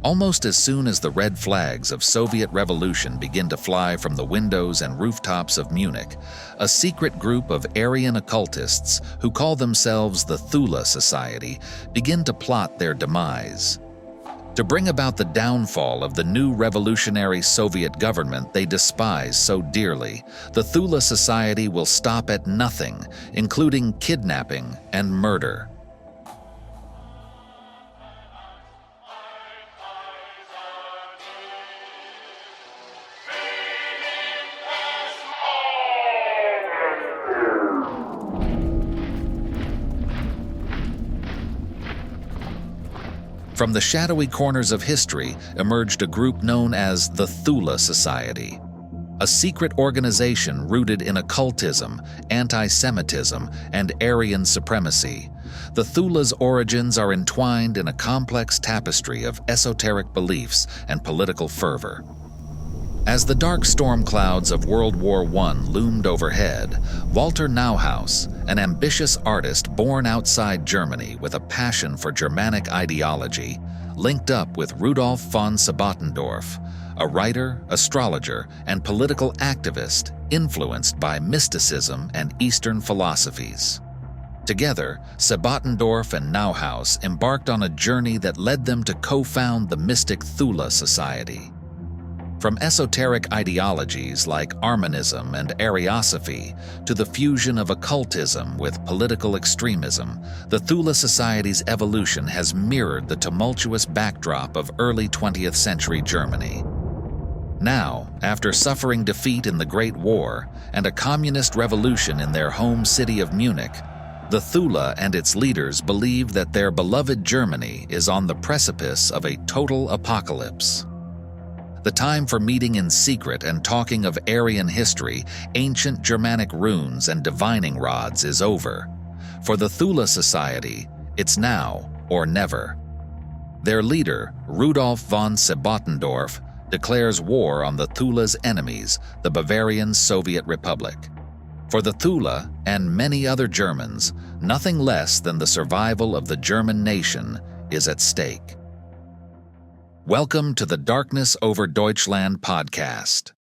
Almost as soon as the red flags of Soviet revolution begin to fly from the windows and rooftops of Munich, a secret group of Aryan occultists who call themselves the Thule Society begin to plot their demise. To bring about the downfall of the new revolutionary Soviet government they despise so dearly, the Thule Society will stop at nothing, including kidnapping and murder. From the shadowy corners of history emerged a group known as the Thule Society, a secret organization rooted in occultism, anti-Semitism, and Aryan supremacy. The Thule's origins are entwined in a complex tapestry of esoteric beliefs and political fervor. As the dark storm clouds of World War I loomed overhead, Walter Neuhaus, an ambitious artist born outside Germany with a passion for Germanic ideology, linked up with Rudolf von Sebottendorf, a writer, astrologer, and political activist influenced by mysticism and Eastern philosophies. Together, Sebottendorf and Neuhaus embarked on a journey that led them to co-found the mystic Thule Society. From esoteric ideologies like Armanism and Ariosophy to the fusion of occultism with political extremism, the Thule Society's evolution has mirrored the tumultuous backdrop of early 20th century Germany. Now, after suffering defeat in the Great War and a communist revolution in their home city of Munich, the Thule and its leaders believe that their beloved Germany is on the precipice of a total apocalypse. The time for meeting in secret and talking of Aryan history, ancient Germanic runes, and divining rods is over. For the Thule Society, it's now or never. Their leader, Rudolf von Sebottendorf, declares war on the Thule's enemies, the Bavarian Soviet Republic. For the Thule and many other Germans, nothing less than the survival of the German nation is at stake. Welcome to the Darkness Over Deutschland Podcast.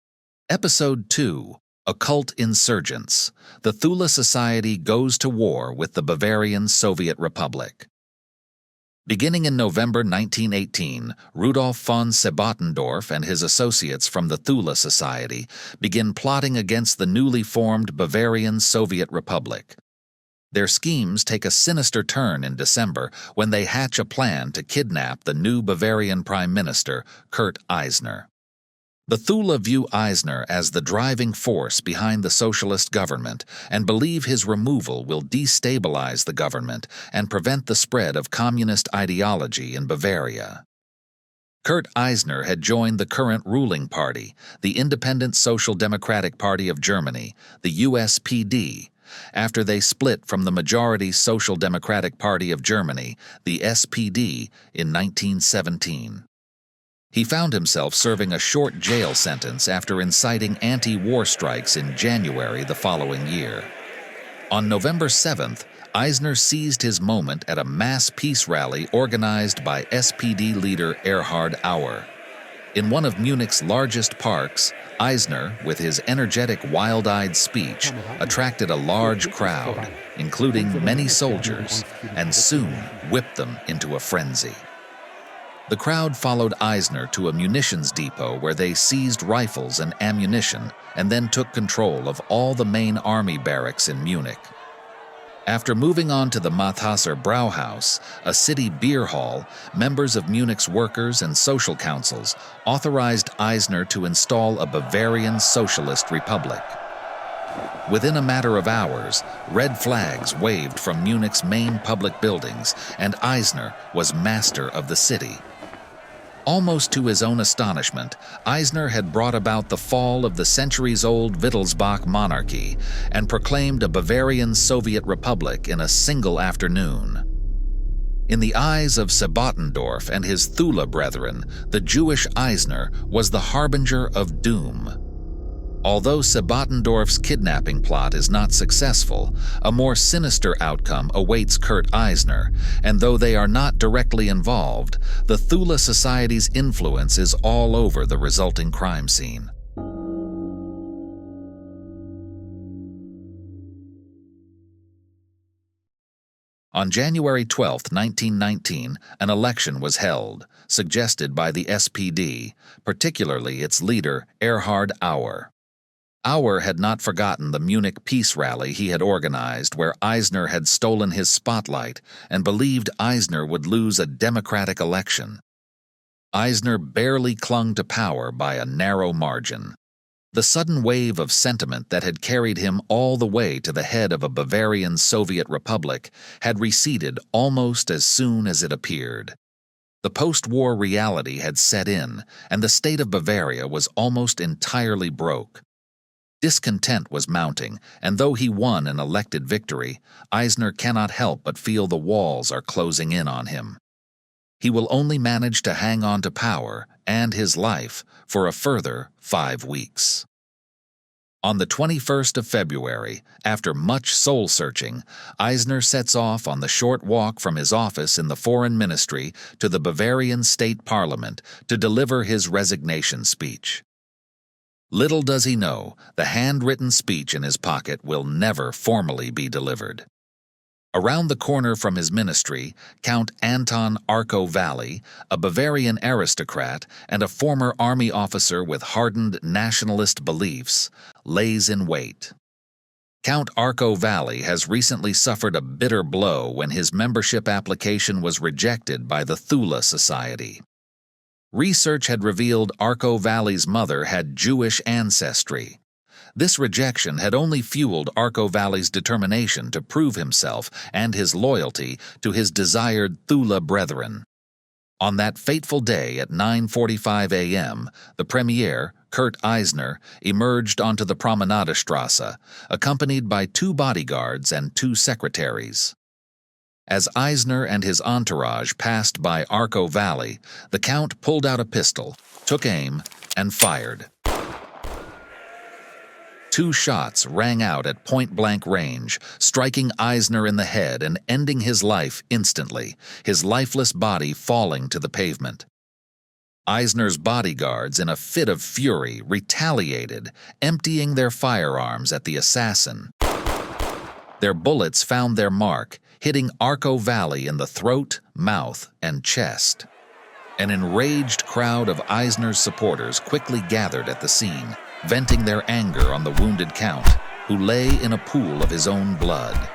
Episode 2, Occult Insurgence. The Thule Society goes to war with the Bavarian Soviet Republic. Beginning in November 1918, Rudolf von Sebottendorf and his associates from the Thule Society begin plotting against the newly formed Bavarian Soviet Republic. Their schemes take a sinister turn in December when they hatch a plan to kidnap the new Bavarian Prime Minister, Kurt Eisner. The Thule view Eisner as the driving force behind the socialist government and believe his removal will destabilize the government and prevent the spread of communist ideology in Bavaria. Kurt Eisner had joined the current ruling party, the Independent Social Democratic Party of Germany, the USPD, after they split from the majority Social Democratic Party of Germany, the SPD, in 1917. He found himself serving a short jail sentence after inciting anti-war strikes in January the following year. On November 7th, Eisner seized his moment at a mass peace rally organized by SPD leader Erhard Auer. In one of Munich's largest parks, Eisner, with his energetic, wild-eyed speech, attracted a large crowd, including many soldiers, and soon whipped them into a frenzy. The crowd followed Eisner to a munitions depot where they seized rifles and ammunition and then took control of all the main army barracks in Munich. After moving on to the Mathasser Brauhaus, a city beer hall, members of Munich's workers and social councils authorized Eisner to install a Bavarian Socialist Republic. Within a matter of hours, red flags waved from Munich's main public buildings, and Eisner was master of the city. Almost to his own astonishment, Eisner had brought about the fall of the centuries-old Wittelsbach monarchy and proclaimed a Bavarian Soviet Republic in a single afternoon. In the eyes of Sebottendorf and his Thule brethren, the Jewish Eisner was the harbinger of doom. Although Sebatendorf's kidnapping plot is not successful, a more sinister outcome awaits Kurt Eisner, and though they are not directly involved, the Thule Society's influence is all over the resulting crime scene. On January 12, 1919, an election was held, suggested by the SPD, particularly its leader, Erhard Auer. Auer had not forgotten the Munich peace rally he had organized where Eisner had stolen his spotlight and believed Eisner would lose a democratic election. Eisner barely clung to power by a narrow margin. The sudden wave of sentiment that had carried him all the way to the head of a Bavarian Soviet republic had receded almost as soon as it appeared. The post-war reality had set in, and the state of Bavaria was almost entirely broke. Discontent was mounting, and though he won an elected victory, Eisner cannot help but feel the walls are closing in on him. He will only manage to hang on to power and his life for a further 5 weeks. On the 21st of February, after much soul-searching, Eisner sets off on the short walk from his office in the Foreign Ministry to the Bavarian State Parliament to deliver his resignation speech. Little does he know, the handwritten speech in his pocket will never formally be delivered. Around the corner from his ministry, Count Anton Arco-Valley, a Bavarian aristocrat and a former army officer with hardened nationalist beliefs, lays in wait. Count Arco-Valley has recently suffered a bitter blow when his membership application was rejected by the Thule Society. Research had revealed Arco-Valley's mother had Jewish ancestry. This rejection had only fueled Arco-Valley's determination to prove himself and his loyalty to his desired Thule brethren. On that fateful day at 9:45 a.m., the premier, Kurt Eisner, emerged onto the Promenadestrasse, accompanied by 2 bodyguards and 2 secretaries. As Eisner and his entourage passed by Arco-Valley, the Count pulled out a pistol, took aim, and fired. 2 shots rang out at point-blank range, striking Eisner in the head and ending his life instantly, his lifeless body falling to the pavement. Eisner's bodyguards, in a fit of fury, retaliated, emptying their firearms at the assassin. Their bullets found their mark, hitting Arco-Valley in the throat, mouth, and chest. An enraged crowd of Eisner's supporters quickly gathered at the scene, venting their anger on the wounded Count, who lay in a pool of his own blood.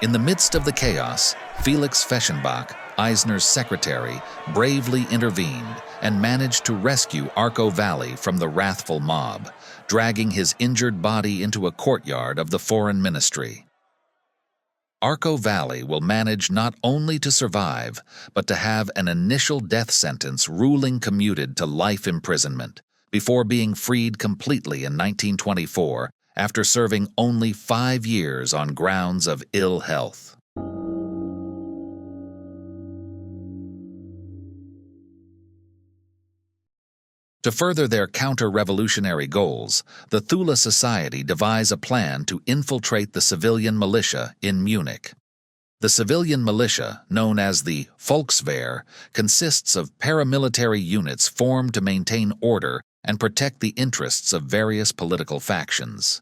In the midst of the chaos, Felix Fechenbach, Eisner's secretary, bravely intervened and managed to rescue Arco-Valley from the wrathful mob, dragging his injured body into a courtyard of the Foreign Ministry. Arco-Valley will manage not only to survive, but to have an initial death sentence ruling commuted to life imprisonment, before being freed completely in 1924 after serving only 5 years on grounds of ill health. To further their counter-revolutionary goals, the Thule Society devise a plan to infiltrate the civilian militia in Munich. The civilian militia, known as the Volkswehr, consists of paramilitary units formed to maintain order and protect the interests of various political factions.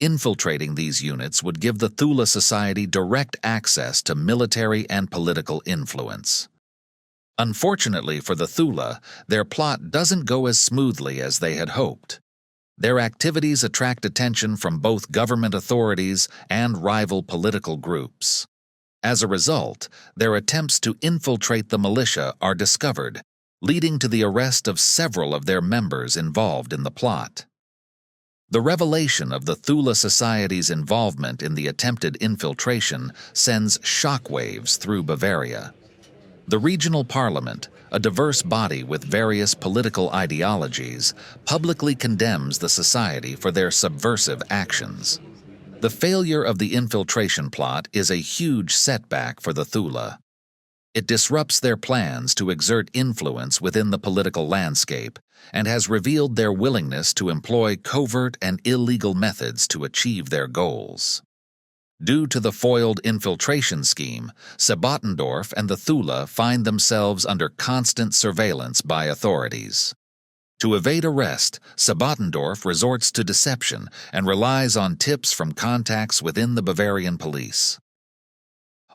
Infiltrating these units would give the Thule Society direct access to military and political influence. Unfortunately for the Thule, their plot doesn't go as smoothly as they had hoped. Their activities attract attention from both government authorities and rival political groups. As a result, their attempts to infiltrate the militia are discovered, leading to the arrest of several of their members involved in the plot. The revelation of the Thule Society's involvement in the attempted infiltration sends shockwaves through Bavaria. The regional parliament, a diverse body with various political ideologies, publicly condemns the society for their subversive actions. The failure of the infiltration plot is a huge setback for the Thule. It disrupts their plans to exert influence within the political landscape and has revealed their willingness to employ covert and illegal methods to achieve their goals. Due to the foiled infiltration scheme, Sebottendorf and the Thule find themselves under constant surveillance by authorities. To evade arrest, Sebottendorf resorts to deception and relies on tips from contacts within the Bavarian police.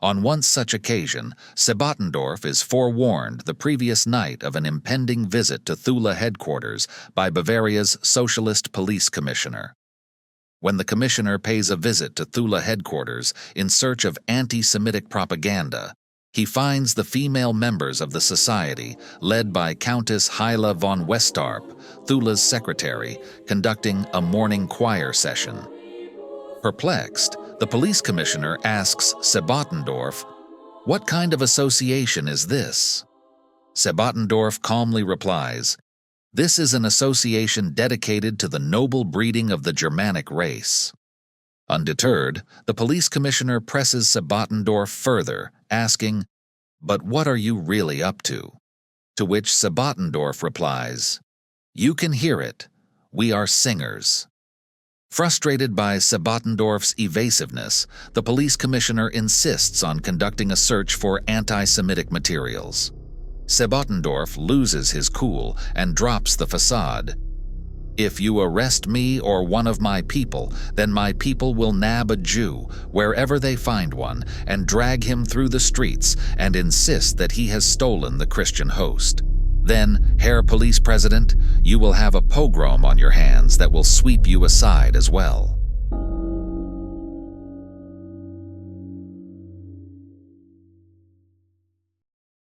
On one such occasion, Sebottendorf is forewarned the previous night of an impending visit to Thule headquarters by Bavaria's Socialist Police Commissioner. When the commissioner pays a visit to Thule headquarters in search of anti-Semitic propaganda, he finds the female members of the society, led by Countess Heile von Westarp, Thule's secretary, conducting a morning choir session. Perplexed, the police commissioner asks Sebottendorf, "What kind of association is this?" Sebottendorf calmly replies, "This is an association dedicated to the noble breeding of the Germanic race." Undeterred, the police commissioner presses Sebottendorf further, asking, "But what are you really up to?" To which Sebottendorf replies, "You can hear it. We are singers." Frustrated by Sebottendorf's evasiveness, the police commissioner insists on conducting a search for anti-Semitic materials. Sebottendorf loses his cool and drops the facade. "If you arrest me or one of my people, then my people will nab a Jew, wherever they find one, and drag him through the streets and insist that he has stolen the Christian host. Then, Herr Police President, you will have a pogrom on your hands that will sweep you aside as well."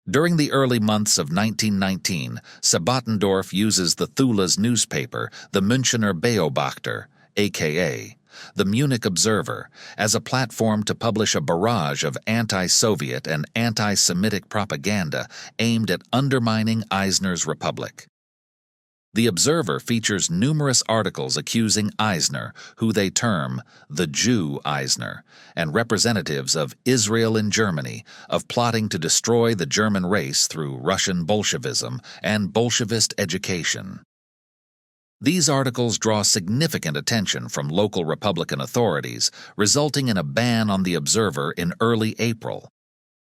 During the early months of 1919, Sebottendorf uses the Thule's newspaper, the Münchener Beobachter, aka the Munich Observer, as a platform to publish a barrage of anti-Soviet and anti-Semitic propaganda aimed at undermining Eisner's republic. The Observer features numerous articles accusing Eisner, who they term the Jew Eisner, and representatives of Israel in Germany, of plotting to destroy the German race through Russian Bolshevism and Bolshevist education. These articles draw significant attention from local Republican authorities, resulting in a ban on the Observer in early April.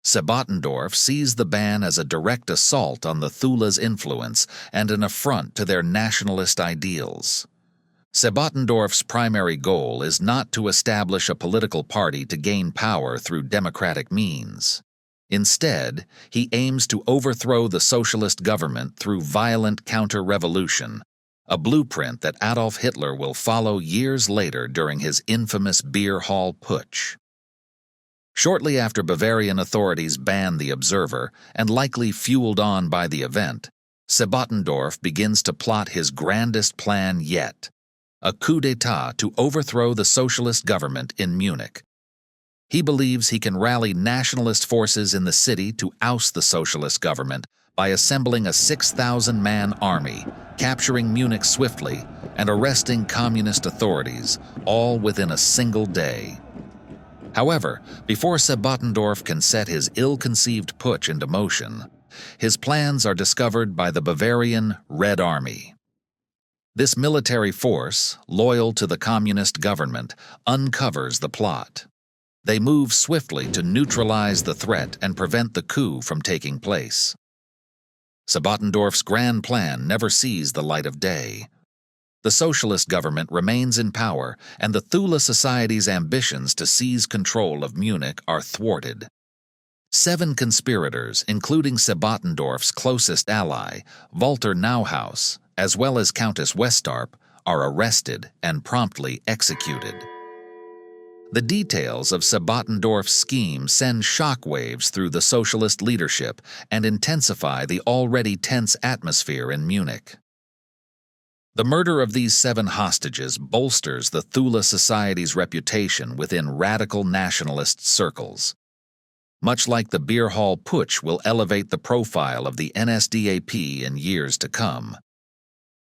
Sebottendorf sees the ban as a direct assault on the Thule's influence and an affront to their nationalist ideals. Sebottendorf's primary goal is not to establish a political party to gain power through democratic means. Instead, he aims to overthrow the socialist government through violent counter-revolution, a blueprint that Adolf Hitler will follow years later during his infamous beer hall putsch. Shortly after Bavarian authorities banned the Observer, and likely fueled on by the event, Sebottendorf begins to plot his grandest plan yet, a coup d'état to overthrow the socialist government in Munich. He believes he can rally nationalist forces in the city to oust the socialist government by assembling a 6,000-man army, capturing Munich swiftly, and arresting communist authorities, all within a single day. However, before Sebottendorf can set his ill-conceived putsch into motion, his plans are discovered by the Bavarian Red Army. This military force, loyal to the communist government, uncovers the plot. They move swiftly to neutralize the threat and prevent the coup from taking place. Sebottendorf's grand plan never sees the light of day. The socialist government remains in power, and the Thule Society's ambitions to seize control of Munich are thwarted. 7 conspirators, including Sebottendorf's closest ally, Walter Neuhaus, as well as Countess Westarp, are arrested and promptly executed. The details of Sebottendorf's scheme send shockwaves through the socialist leadership and intensify the already tense atmosphere in Munich. The murder of these 7 hostages bolsters the Thule Society's reputation within radical nationalist circles. Much like the beer hall putsch will elevate the profile of the NSDAP in years to come.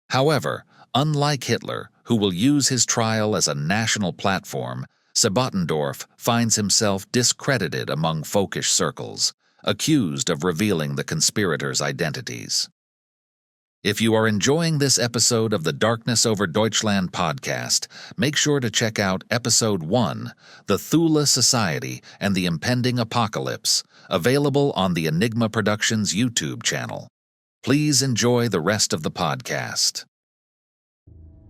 However, unlike Hitler, who will use his trial as a national platform, Sebottendorf finds himself discredited among folkish circles, accused of revealing the conspirators' identities. If you are enjoying this episode of the Darkness Over Deutschland podcast, make sure to check out Episode 1, The Thule Society and the Impending Apocalypse, available on the Enigma Productions YouTube channel. Please enjoy the rest of the podcast.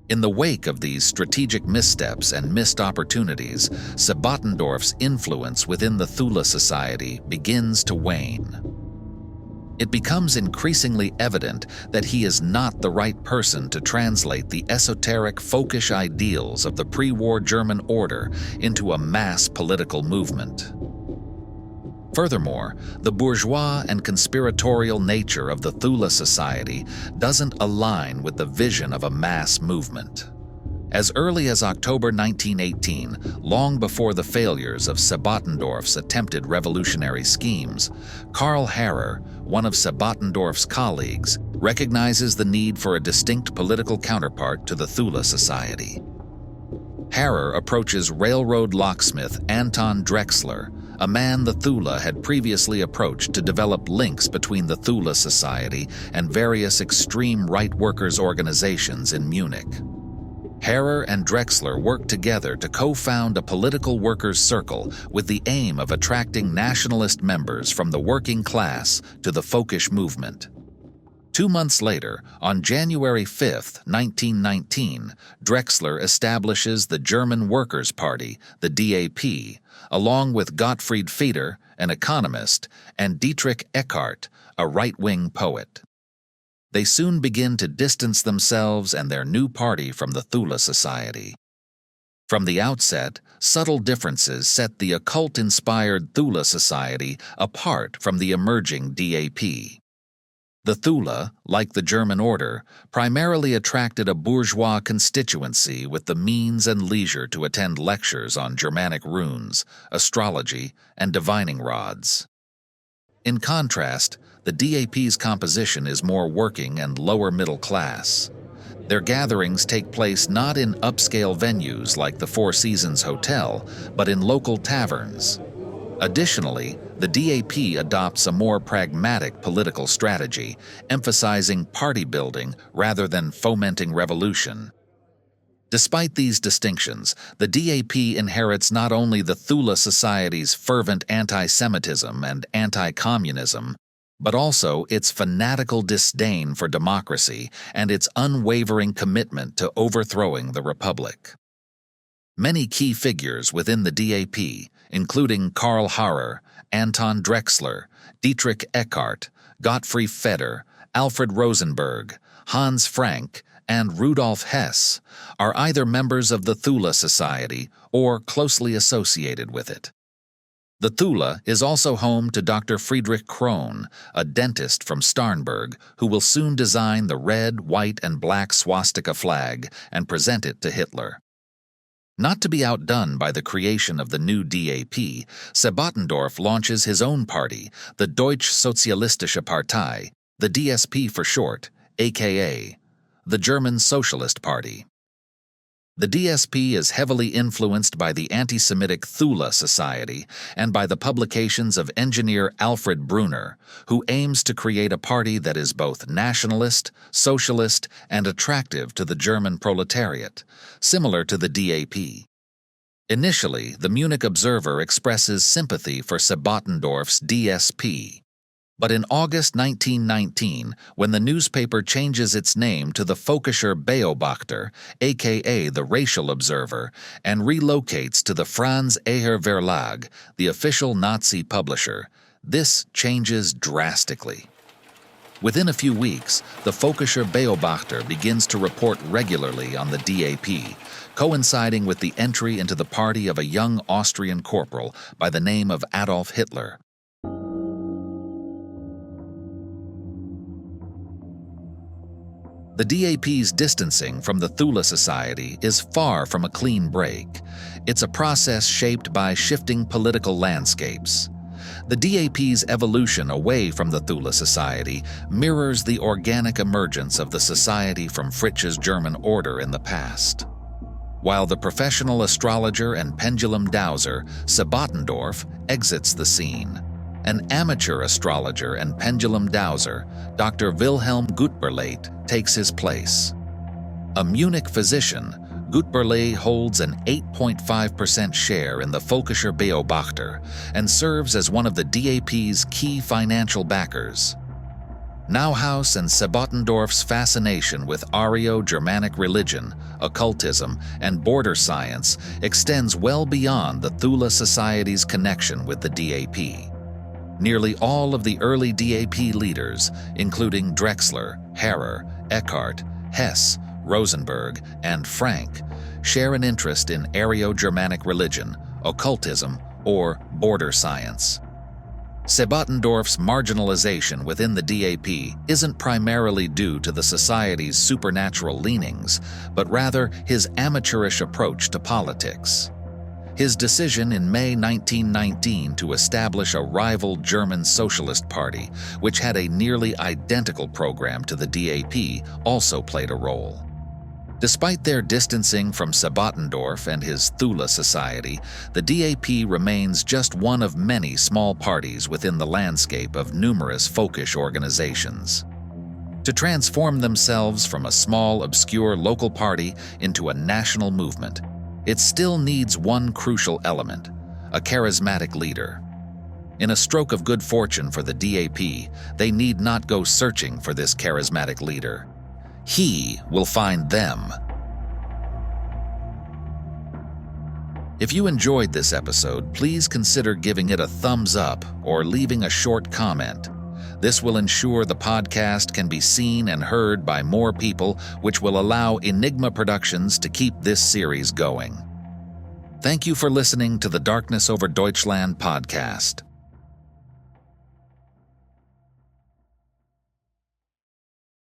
In the wake of these strategic missteps and missed opportunities, Sebottendorf's influence within the Thule Society begins to wane. It becomes increasingly evident that he is not the right person to translate the esoteric, folkish ideals of the pre-war German order into a mass political movement. Furthermore, the bourgeois and conspiratorial nature of the Thule Society doesn't align with the vision of a mass movement. As early as October 1918, long before the failures of Sebottendorf's attempted revolutionary schemes, Karl Harrer, one of Sebottendorf's colleagues, recognizes the need for a distinct political counterpart to the Thule Society. Harrer approaches railroad locksmith Anton Drexler, a man the Thule had previously approached to develop links between the Thule Society and various extreme right workers' organizations in Munich. Harrer and Drexler worked together to co-found a political workers' circle with the aim of attracting nationalist members from the working class to the folkish movement. 2 months later, on January 5, 1919, Drexler establishes the German Workers' Party, the DAP, along with Gottfried Feder, an economist, and Dietrich Eckart, a right-wing poet. They soon begin to distance themselves and their new party from the Thule Society. From the outset, subtle differences set the occult-inspired Thule Society apart from the emerging DAP. The Thule, like the German order, primarily attracted a bourgeois constituency with the means and leisure to attend lectures on Germanic runes, astrology, and divining rods. In contrast, the DAP's composition is more working and lower middle class. Their gatherings take place not in upscale venues like the Four Seasons Hotel, but in local taverns. Additionally, the DAP adopts a more pragmatic political strategy, emphasizing party building rather than fomenting revolution. Despite these distinctions, the DAP inherits not only the Thule Society's fervent anti-Semitism and anti-communism, but also its fanatical disdain for democracy and its unwavering commitment to overthrowing the Republic. Many key figures within the DAP, including Karl Harrer, Anton Drexler, Dietrich Eckart, Gottfried Feder, Alfred Rosenberg, Hans Frank, and Rudolf Hess, are either members of the Thule Society or closely associated with it. The Thule is also home to Dr. Friedrich Krohn, a dentist from Starnberg, who will soon design the red, white, and black swastika flag and present it to Hitler. Not to be outdone by the creation of the new DAP, Sebottendorf launches his own party, the Deutsche Sozialistische Partei, the DSP for short, aka the German Socialist Party. The DSP is heavily influenced by the anti-Semitic Thule Society and by the publications of engineer Alfred Brunner, who aims to create a party that is both nationalist, socialist, and attractive to the German proletariat, similar to the DAP. Initially, the Munich Observer expresses sympathy for Sebottendorf's DSP. But in August 1919, when the newspaper changes its name to the Völkischer Beobachter, aka the Racial Observer, and relocates to the Franz Eher Verlag, the official Nazi publisher, this changes drastically. Within a few weeks, the Völkischer Beobachter begins to report regularly on the DAP, coinciding with the entry into the party of a young Austrian corporal by the name of Adolf Hitler. The DAP's distancing from the Thule Society is far from a clean break. It's a process shaped by shifting political landscapes. The DAP's evolution away from the Thule Society mirrors the organic emergence of the society from Fritzsche's German order in the past. While the professional astrologer and pendulum dowser, Sebottendorf, exits the scene, An amateur astrologer and pendulum dowser, Dr. Wilhelm Gutberlet takes his place. A Munich physician, Gutberlet holds an 8.5% share in the Völkischer Beobachter and serves as one of the DAP's key financial backers. Neuhaus and Sebottendorf's fascination with Aryo-Germanic religion, occultism, and border science extends well beyond the Thule Society's connection with the DAP. Nearly all of the early DAP leaders, including Drexler, Harrer, Eckhart, Hess, Rosenberg, and Frank, share an interest in Aryo-Germanic religion, occultism, or border science. Sebottendorf's marginalization within the DAP isn't primarily due to the Society's supernatural leanings, but rather his amateurish approach to politics. His decision in May 1919 to establish a rival German Socialist Party, which had a nearly identical program to the DAP, also played a role. Despite their distancing from Sebottendorf and his Thule Society, the DAP remains just one of many small parties within the landscape of numerous folkish organizations. To transform themselves from a small, obscure local party into a national movement, it still needs one crucial element: a charismatic leader. In a stroke of good fortune for the DAP, they need not go searching for this charismatic leader. He will find them. If you enjoyed this episode, please consider giving it a thumbs up or leaving a short comment. This will ensure the podcast can be seen and heard by more people, which will allow Enigma Productions to keep this series going. Thank you for listening to the Darkness Over Deutschland podcast.